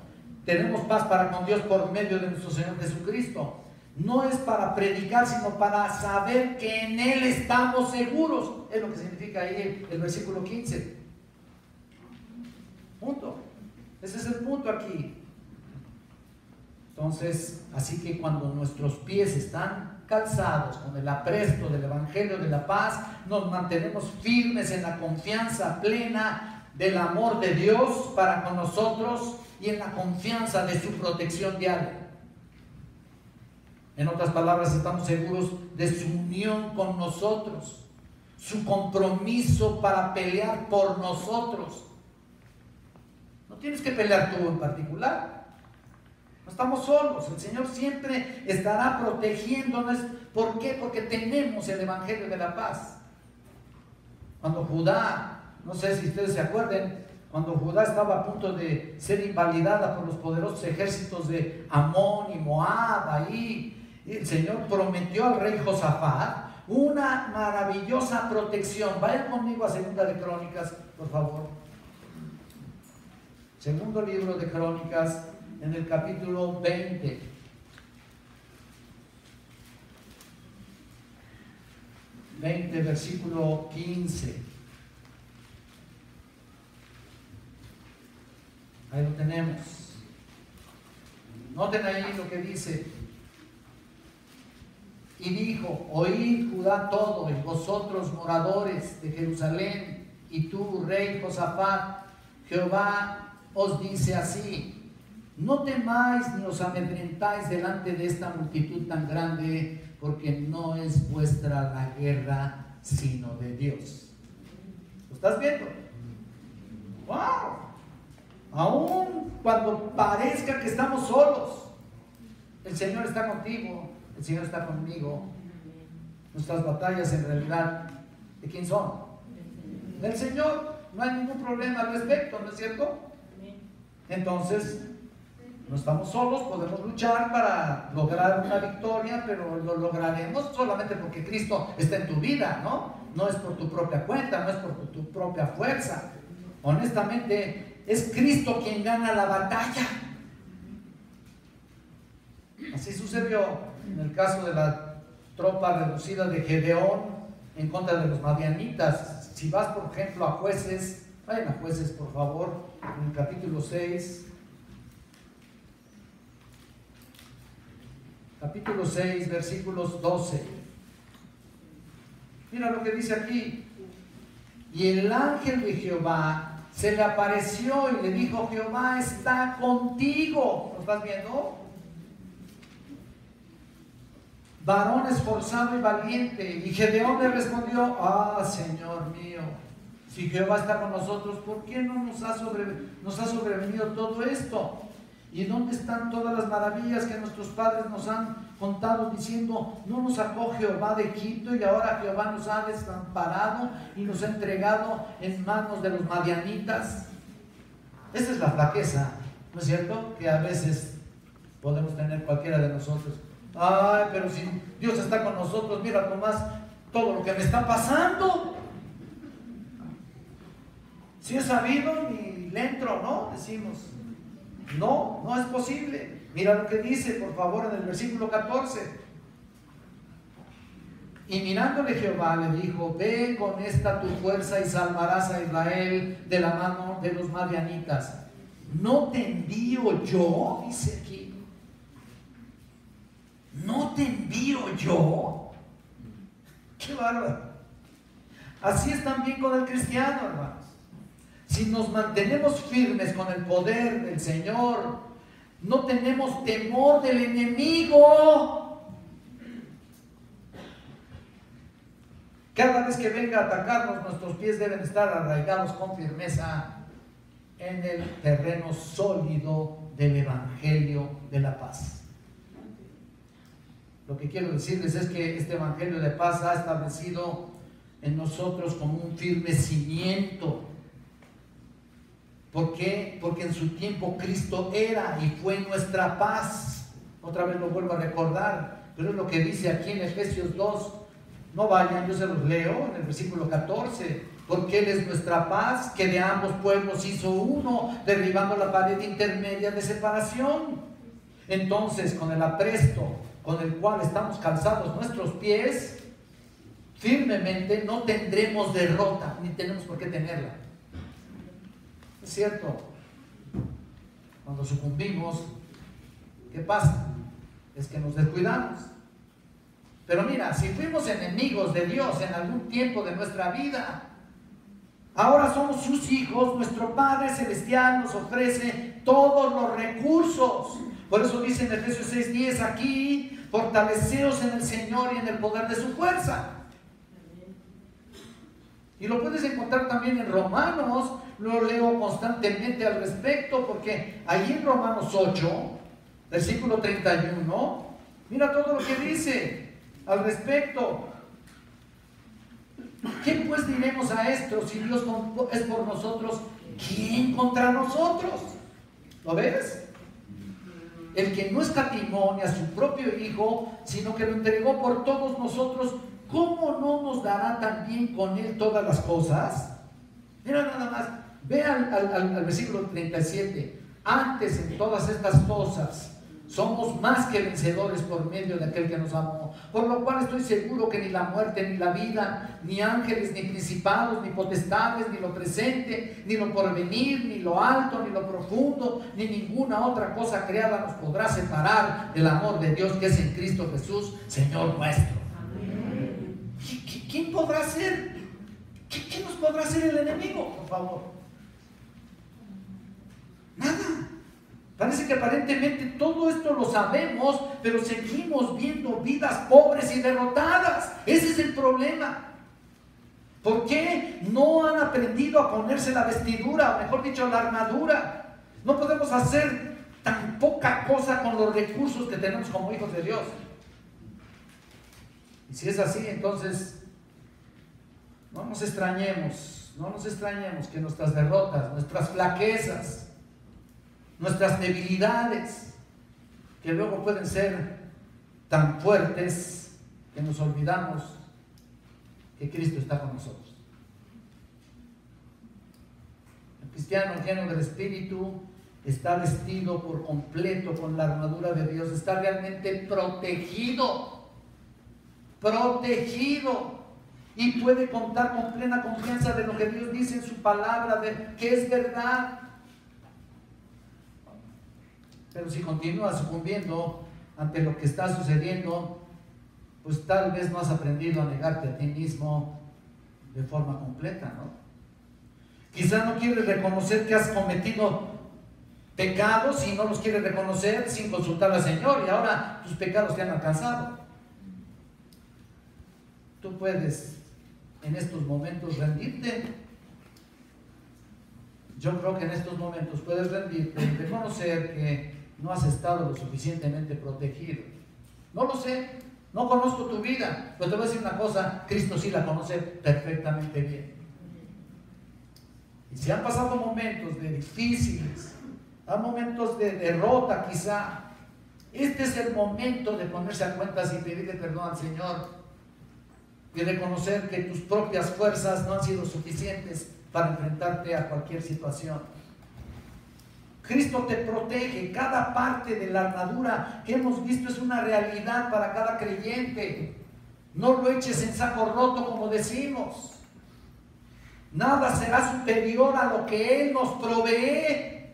tenemos paz para con Dios por medio de nuestro Señor Jesucristo. No es para predicar, sino para saber que en Él estamos seguros. Es lo que significa ahí el versículo 15. Punto. Ese es el punto aquí. Entonces, así que cuando nuestros pies están calzados con el apresto del Evangelio de la Paz, nos mantenemos firmes en la confianza plena del amor de Dios para con nosotros y en la confianza de su protección diaria. En otras palabras, estamos seguros de su unión con nosotros, su compromiso para pelear por nosotros. No tienes que pelear tú en particular. No estamos solos. El Señor siempre estará protegiéndonos. ¿Por qué? Porque tenemos el Evangelio de la Paz. Cuando Judá, no sé si ustedes se acuerden, cuando Judá estaba a punto de ser invalidada por los poderosos ejércitos de Amón y Moab, ahí el Señor prometió al rey Josafat una maravillosa protección. Vayan conmigo a Segunda de Crónicas, por favor. Segundo libro de Crónicas, en el capítulo 20. Versículo 15. Ahí lo tenemos. Noten ahí lo que dice. Y dijo: oíd Judá todo, y vosotros moradores de Jerusalén, y tú, rey Josafat, Jehová os dice así: no temáis ni os amedrentáis delante de esta multitud tan grande, porque no es vuestra la guerra, sino de Dios. ¿Lo estás viendo? ¡Wow! Aún cuando parezca que estamos solos, el Señor está contigo, el Señor está conmigo. Nuestras batallas en realidad, ¿de quién son? Del Señor. No hay ningún problema al respecto, ¿no es cierto? Entonces, no estamos solos, podemos luchar para lograr una victoria, pero lo lograremos solamente porque Cristo está en tu vida, ¿no? No es por tu propia cuenta, no es por tu propia fuerza. Honestamente, es Cristo quien gana la batalla. Así sucedió en el caso de la tropa reducida de Gedeón en contra de los madianitas. Si vas, por ejemplo, a Jueces, vayan a Jueces, por favor, en el capítulo 6. Capítulo 6, versículos 12. Mira lo que dice aquí. Y el ángel de Jehová se le apareció y le dijo: Jehová está contigo. ¿Lo estás viendo? Varón esforzado y valiente. Y Gedeón le respondió: Señor mío, si Jehová está con nosotros, ¿por qué no nos ha sobrevenido todo esto? ¿Y dónde están todas las maravillas que nuestros padres nos han contado, diciendo: no nos sacó Jehová de Egipto, y ahora Jehová nos ha desamparado y nos ha entregado en manos de los madianitas? Esta es la flaqueza, ¿no es cierto?, que a veces podemos tener cualquiera de nosotros. Ay, pero si Dios está con nosotros, mira nomás todo lo que me está pasando. Si he sabido, ni le entro, ¿no? Decimos. No, no es posible. Mira lo que dice, por favor, en el versículo 14. Y mirándole Jehová le dijo: ve con esta tu fuerza y salvarás a Israel de la mano de los madianitas. ¿No te envío yo? Dice aquí. ¿No te envío yo? ¡Qué bárbaro! Así es también con el cristiano, hermanos. Si nos mantenemos firmes con el poder del Señor, no tenemos temor del enemigo. Cada vez que venga a atacarnos, nuestros pies deben estar arraigados con firmeza en el terreno sólido del Evangelio de la paz. Lo que quiero decirles es que este Evangelio de paz ha establecido en nosotros como un firme cimiento. ¿Por qué? Porque en su tiempo Cristo era y fue nuestra paz. Otra vez lo vuelvo a recordar, pero es lo que dice aquí en Efesios 2. No vayan, yo se los leo en el versículo 14. Porque Él es nuestra paz, que de ambos pueblos hizo uno, derribando la pared intermedia de separación. Entonces, con el apresto con el cual estamos calzados nuestros pies, firmemente, no tendremos derrota, ni tenemos por qué tenerla. Es cierto, cuando sucumbimos, ¿qué pasa? Es que nos descuidamos. Pero mira, si fuimos enemigos de Dios en algún tiempo de nuestra vida, ahora somos sus hijos. Nuestro Padre Celestial nos ofrece todos los recursos. Por eso dice en Efesios 6:10 aquí: fortaleceos en el Señor y en el poder de su fuerza. Y lo puedes encontrar también en Romanos. Lo leo constantemente al respecto, porque allí en Romanos 8, versículo 31, mira todo lo que dice al respecto. ¿Qué pues diremos a esto? Si Dios es por nosotros, ¿quién contra nosotros? ¿Lo ves? El que no escatimó ni a su propio Hijo, sino que lo entregó por todos nosotros, ¿cómo no nos dará también con Él todas las cosas? Mira nada más, ve al versículo 37. Antes, en todas estas cosas, somos más que vencedores por medio de aquel que nos amó, por lo cual estoy seguro que ni la muerte, ni la vida, ni ángeles, ni principados, ni potestades, ni lo presente, ni lo porvenir, ni lo alto, ni lo profundo, ni ninguna otra cosa creada nos podrá separar del amor de Dios que es en Cristo Jesús, Señor nuestro. ¿Quién podrá ser? ¿Qué nos podrá hacer el enemigo, por favor? parece que aparentemente todo esto lo sabemos, pero seguimos viendo vidas pobres y derrotadas. Ese es el problema. ¿Por qué no han aprendido a ponerse la vestidura, o mejor dicho, la armadura? No podemos hacer tan poca cosa con los recursos que tenemos como hijos de Dios. Y si es así, entonces no nos extrañemos que nuestras derrotas, nuestras flaquezas, nuestras debilidades, que luego pueden ser tan fuertes que nos olvidamos que Cristo está con nosotros. El cristiano lleno del Espíritu está vestido por completo con la armadura de Dios, está realmente protegido, y puede contar con plena confianza de lo que Dios dice en su palabra, de que es verdad. Pero si continúas sucumbiendo ante lo que está sucediendo, pues tal vez no has aprendido a negarte a ti mismo de forma completa, ¿no? Quizá no quieres reconocer que has cometido pecados y no los quieres reconocer sin consultar al Señor, y ahora tus pecados te han alcanzado. Tú puedes en estos momentos rendirte. Yo creo que en estos momentos puedes rendirte y reconocer que no has estado lo suficientemente protegido. No lo sé, no conozco tu vida, pero te voy a decir una cosa: Cristo sí la conoce perfectamente bien. Y si han pasado momentos de difíciles, momentos de derrota quizá, este es el momento de ponerse a cuentas y pedirle perdón al Señor, y reconocer que tus propias fuerzas no han sido suficientes para enfrentarte a cualquier situación. Cristo te protege. Cada parte de la armadura que hemos visto es una realidad para cada creyente. No lo eches en saco roto, como decimos. Nada será superior a lo que Él nos provee.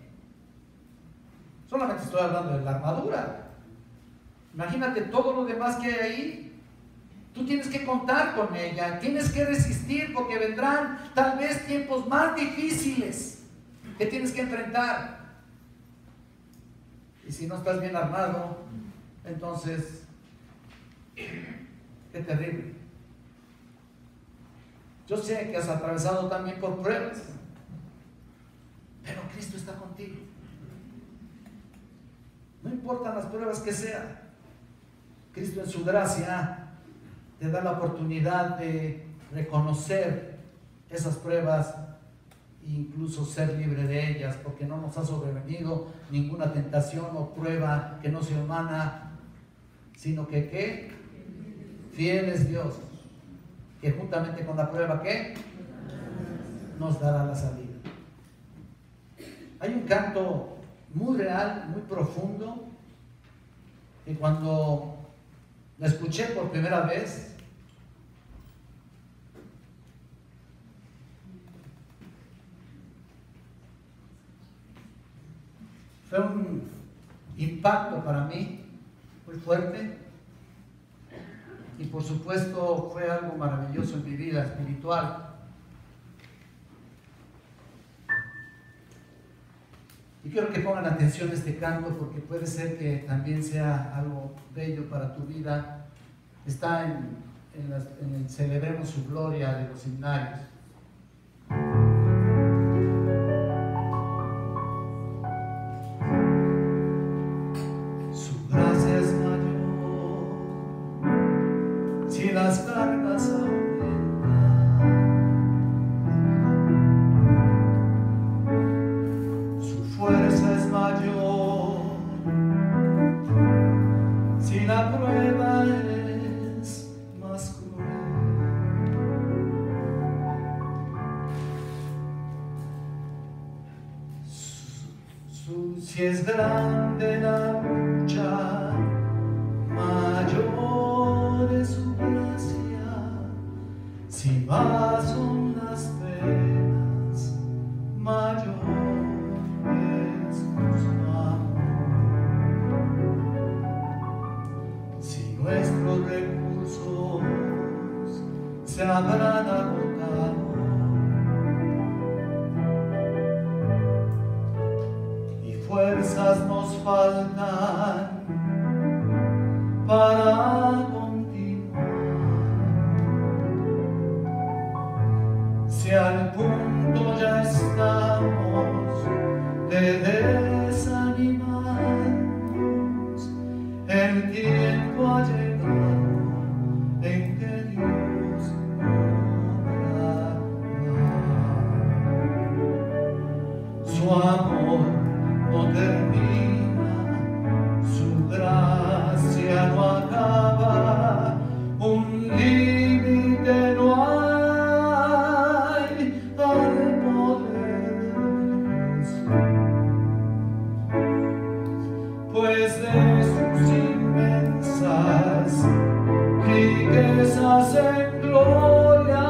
Solamente estoy hablando de la armadura. Imagínate todo lo demás que hay ahí. Tú tienes que contar con ella, tienes que resistir, porque vendrán tal vez tiempos más difíciles que tienes que enfrentar. Y si no estás bien armado, entonces, qué terrible. Yo sé que has atravesado también por pruebas, pero Cristo está contigo. No importan las pruebas que sean, Cristo en su gracia te da la oportunidad de reconocer esas pruebas e incluso ser libre de ellas, porque no nos ha sobrevenido ninguna tentación o prueba que no sea humana, sino que ¿qué? Fiel es Dios, que juntamente con la prueba ¿qué? Nos dará la salida. Hay un canto muy real, muy profundo, que cuando lo escuché por primera vez, fue un impacto para mí muy fuerte, y por supuesto fue algo maravilloso en mi vida espiritual. Y quiero que pongan atención a este canto, porque puede ser que también sea algo bello para tu vida. Está en el Celebremos su Gloria de los himnarios. Su gracia es mayor si las cargas aumentan. Su fuerza es mayor si la prueba es más cruel. Si es grande la lucha, mayor es su gracia. Si más son las penas, mayor es su amor. Si nuestros recursos se habrán agotado y fuerza fuerzas nos faltan para continuar. Si al punto ya estamos de desanimarnos, el tiempo ha llegado en que Dios obrará. Su amor no termina, su gracia no acaba, un límite no hay al poder de Jesús, pues de sus inmensas riquezas en gloria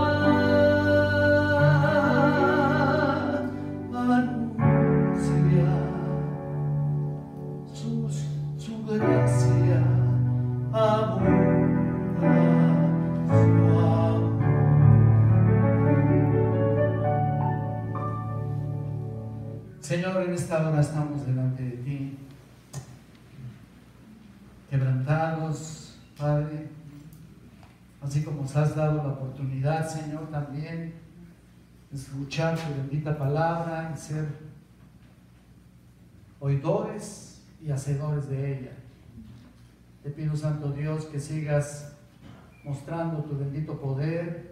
anuncia su gracia, abunda su amor. Señor, en esta hora estamos delante de ti, quebrantados, Padre, así como nos has dado la oportunidad, Señor, también de escuchar tu bendita palabra y ser oidores y hacedores de ella. Te pido, Santo Dios, que sigas mostrando tu bendito poder,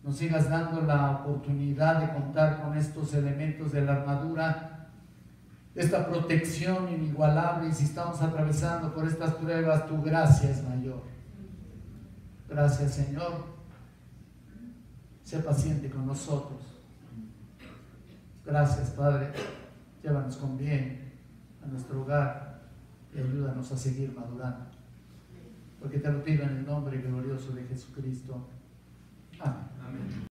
nos sigas dando la oportunidad de contar con estos elementos de la armadura, esta protección inigualable, y si estamos atravesando por estas pruebas, tu gracia es mayor. Gracias, Señor. Sé paciente con nosotros. Gracias, Padre. Llévanos con bien a nuestro hogar y ayúdanos a seguir madurando. Porque te lo pido en el nombre glorioso de Jesucristo. Amén.